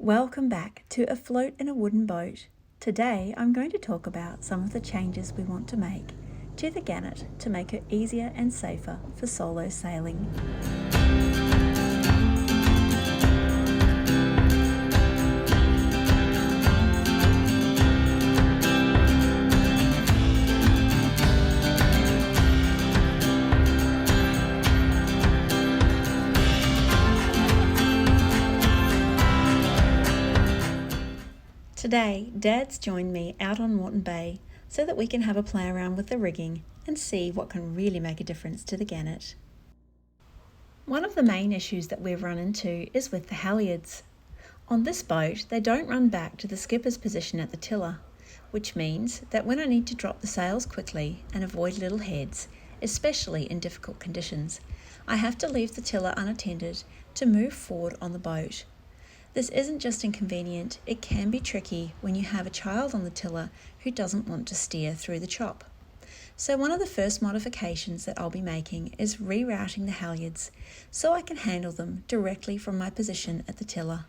Welcome back to Afloat in a Wooden Boat. Today I'm going to talk about some of the changes we want to make to the Gannet to make it easier and safer for solo sailing. Today, Dad's joined me out on Moreton Bay so that we can have a play around with the rigging and see what can really make a difference to the Gannet. One of the main issues that we've run into is with the halyards. On this boat, they don't run back to the skipper's position at the tiller, which means that when I need to drop the sails quickly and avoid little heads, especially in difficult conditions, I have to leave the tiller unattended to move forward on the boat. This isn't just inconvenient, it can be tricky when you have a child on the tiller who doesn't want to steer through the chop. So one of the first modifications that I'll be making is rerouting the halyards so I can handle them directly from my position at the tiller.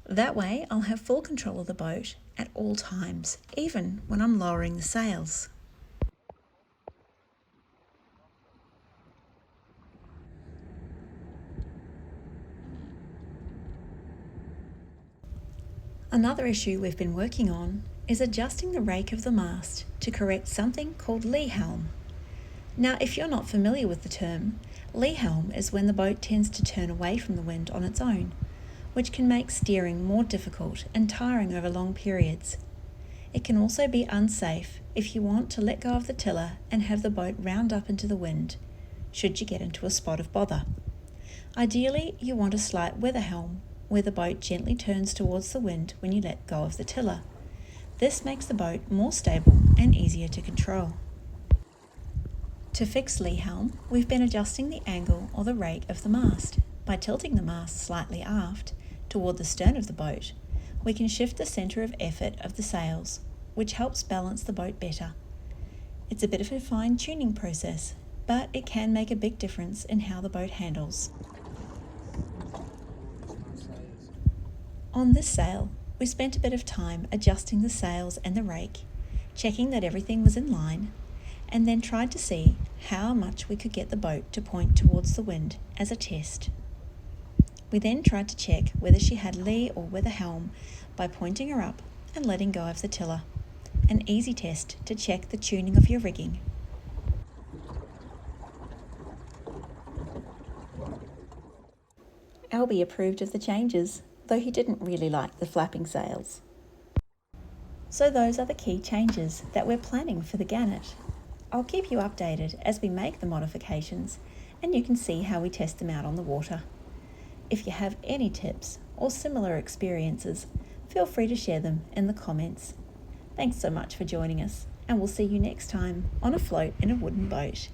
That way I'll have full control of the boat at all times, even when I'm lowering the sails. Another issue we've been working on is adjusting the rake of the mast to correct something called lee helm. Now, if you're not familiar with the term, lee helm is when the boat tends to turn away from the wind on its own, which can make steering more difficult and tiring over long periods. It can also be unsafe if you want to let go of the tiller and have the boat round up into the wind, should you get into a spot of bother. Ideally, you want a slight weather helm, where the boat gently turns towards the wind when you let go of the tiller. This makes the boat more stable and easier to control. To fix lee helm, we've been adjusting the angle or the rake of the mast. By tilting the mast slightly aft, toward the stern of the boat, we can shift the centre of effort of the sails, which helps balance the boat better. It's a bit of a fine-tuning process, but it can make a big difference in how the boat handles. On this sail, we spent a bit of time adjusting the sails and the rake, checking that everything was in line, and then tried to see how much we could get the boat to point towards the wind as a test. We then tried to check whether she had lee or weather helm by pointing her up and letting go of the tiller, an easy test to check the tuning of your rigging. Albie approved of the changes, though he didn't really like the flapping sails. So those are the key changes that we're planning for the Gannet. I'll keep you updated as we make the modifications, and you can see how we test them out on the water. If you have any tips or similar experiences, feel free to share them in the comments. Thanks so much for joining us, and we'll see you next time on Afloat in a Wooden Boat.